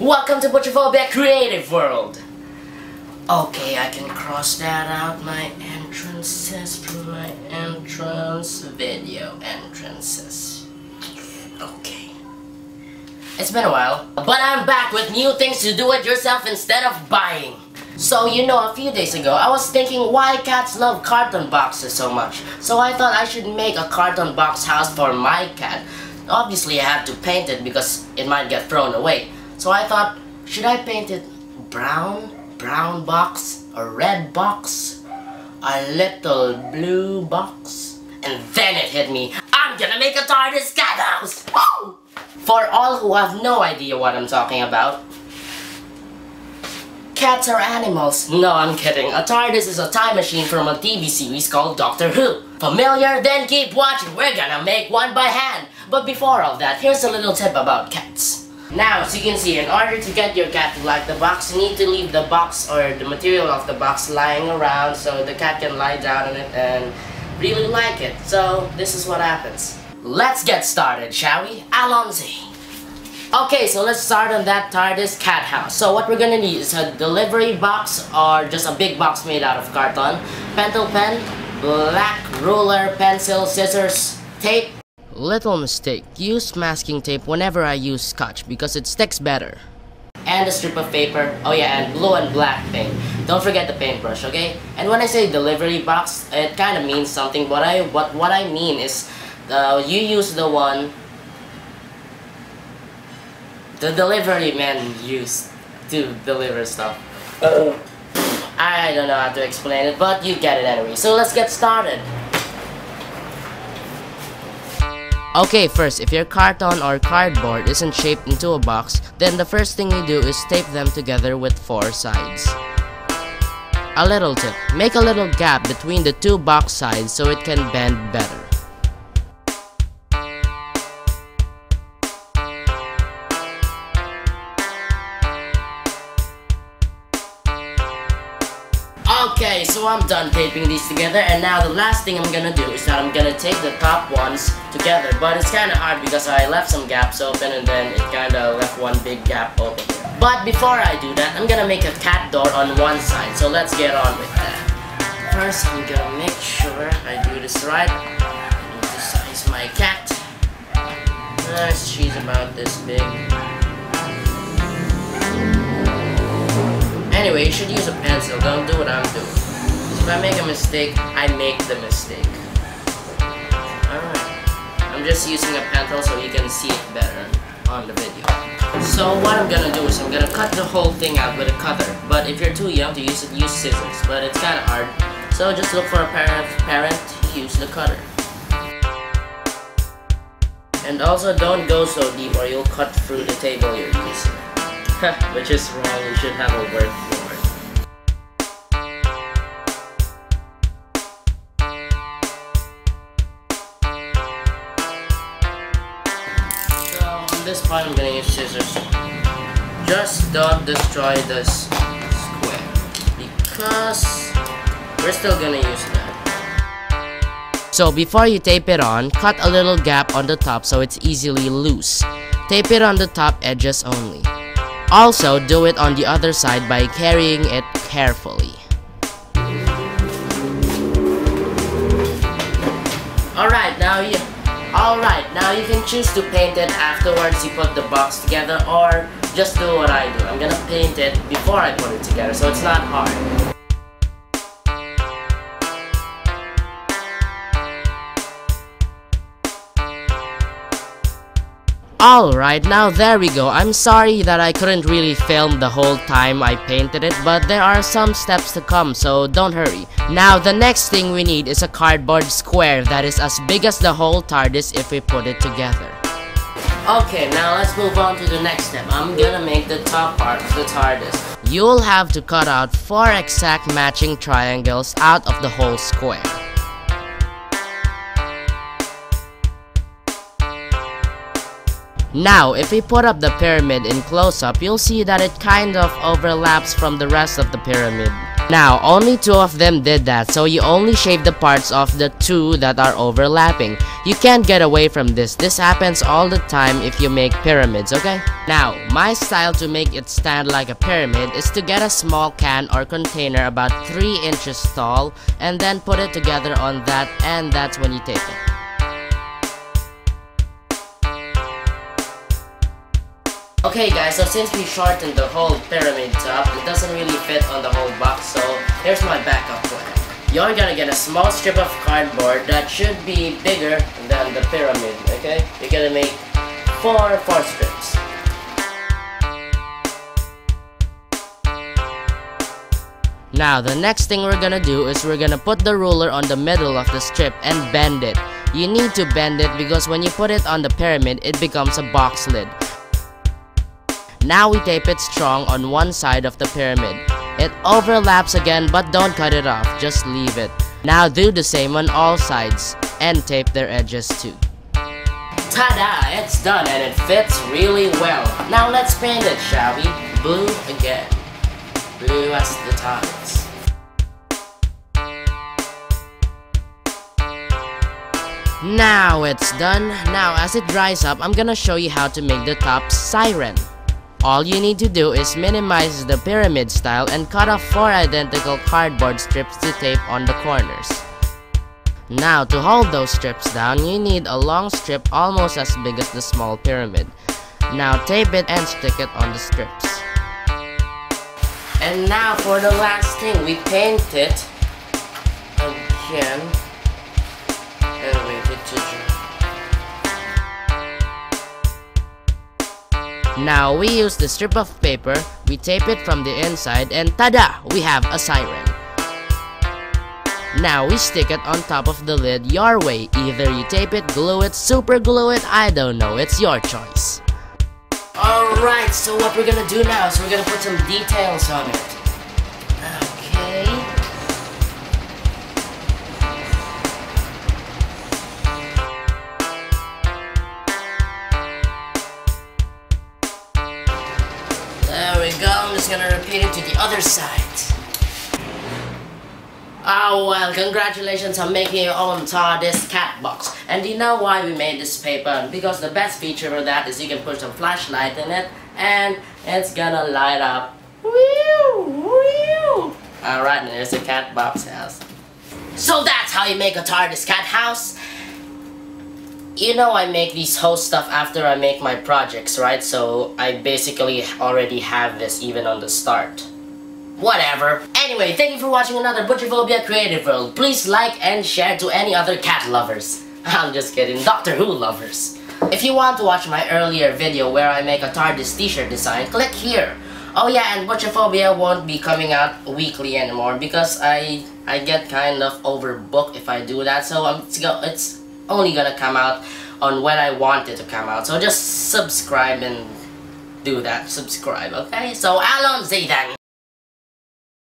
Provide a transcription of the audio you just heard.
Welcome to Butcherphobia Creative World. Okay, I can cross that out. My entrances for my entrance video entrances. Okay. It's been a while, but I'm back with new things to do it yourself instead of buying. So, a few days ago, I was thinking why cats love carton boxes so much. So I thought I should make a carton box house for my cat. Obviously, I have to paint it because it might get thrown away. So I thought, should I paint it brown box, a red box, a little blue box? And then it hit me, I'm gonna make a Tardis cat house! Woo! For all who have no idea what I'm talking about, cats are animals. No, I'm kidding. A Tardis is a time machine from a TV series called Doctor Who. Familiar? Then keep watching. We're gonna make one by hand. But before all that, here's a little tip about cats. Now, as you can see, in order to get your cat to like the box, you need to leave the box or the material of the box lying around so the cat can lie down on it and really like it. So, this is what happens. Let's get started, shall we? Allons-y. Okay, so let's start on that Tardis cat house. So what we're gonna need is a delivery box or just a big box made out of carton, pentel pen, black ruler, pencil, scissors, tape. Little mistake, use masking tape whenever I use scotch because it sticks better. And a strip of paper, oh yeah, and blue and black paint. Don't forget the paintbrush, okay? And when I say delivery box, it kind of means something, but what I mean is you use the one the delivery man used to deliver stuff. I don't know how to explain it, but you get it anyway. So let's get started. Okay, first, if your carton or cardboard isn't shaped into a box, then the first thing you do is tape them together with 4 sides. A little tip, make a little gap between the 2 box sides so it can bend better. Okay, so I'm done taping these together, and now the last thing I'm gonna do is that I'm gonna tape the top ones together, but it's kinda hard because I left some gaps open and then it kinda left one big gap open. But before I do that, I'm gonna make a cat door on one side, so let's get on with that. First, I'm gonna make sure I do this right. I need to size my cat. She's about this big. Anyway, you should use a pencil, don't do what I'm doing. If I make a mistake, I make the mistake. Alright. I'm just using a pencil so you can see it better on the video. So what I'm gonna do is I'm gonna cut the whole thing out with a cutter. But if you're too young to use it, use scissors. But it's kinda hard. So just look for a parent, use the cutter. And also don't go so deep or you'll cut through the table you're using. Which is wrong, you should have a work board. So on this part I'm gonna use scissors. Just don't destroy this square because we're still gonna use that. So before you tape it on, cut a little gap on the top so it's easily loose. Tape it on the top edges only. Also, do it on the other side by carrying it carefully. Alright, now you can choose to paint it afterwards you put the box together, or just do what I do. I'm gonna paint it before I put it together, so it's not hard. Alright, now there we go. I'm sorry that I couldn't really film the whole time I painted it, but there are some steps to come, so don't hurry. Now, the next thing we need is a cardboard square that is as big as the whole Tardis if we put it together. Okay, now let's move on to the next step. I'm gonna make the top part of the Tardis. You'll have to cut out 4 exact matching triangles out of the whole square. Now, if we put up the pyramid in close-up, you'll see that it kind of overlaps from the rest of the pyramid. Now, only 2 of them did that, so you only shave the parts of the 2 that are overlapping. You can't get away from this. This happens all the time if you make pyramids, okay? Now, my style to make it stand like a pyramid is to get a small can or container about 3 inches tall and then put it together on that, and that's when you tape it. Okay guys, so since we shortened the whole pyramid top, it doesn't really fit on the whole box, so here's my backup plan. You're gonna get a small strip of cardboard that should be bigger than the pyramid, okay? You're gonna make 4 strips. Now, the next thing we're gonna do is we're gonna put the ruler on the middle of the strip and bend it. You need to bend it because when you put it on the pyramid, it becomes a box lid. Now we tape it strong on one side of the pyramid. It overlaps again, but don't cut it off, just leave it. Now do the same on all sides and tape their edges too. Ta-da! It's done and it fits really well. Now let's paint it, shall we? Blue again. Blue as the Tardis. Now it's done. Now as it dries up, I'm gonna show you how to make the top siren. All you need to do is minimize the pyramid style and cut off 4 identical cardboard strips to tape on the corners. Now to hold those strips down, you need a long strip almost as big as the small pyramid. Now tape it and stick it on the strips. And now for the last thing, we paint it again and wait it to dry. Now we use the strip of paper, we tape it from the inside, and tada! We have a siren. Now we stick it on top of the lid your way. Either you tape it, glue it, super glue it, I don't know, it's your choice. Alright, so what we're gonna do now is we're gonna put some details on it. Okay. There we go, I'm just gonna repeat it to the other side. Oh well, congratulations on making your own Tardis cat box. And do you know why we made this paper? Because the best feature of that is you can put some flashlight in it and it's gonna light up. Alright, and there's the cat box house. So that's how you make a Tardis cat house. You know I make these whole stuff after I make my projects, right? So I basically already have this even on the start. Whatever. Anyway, thank you for watching another Butcherphobia Creative World. Please like and share to any other cat lovers. I'm just kidding, Doctor Who lovers. If you want to watch my earlier video where I make a Tardis t-shirt design, click here. Oh yeah, and Butcherphobia won't be coming out weekly anymore because I get kind of overbooked if I do that. So it's only gonna come out on when I want it to come out. So just subscribe and do that. Subscribe, okay? So Alon, say that.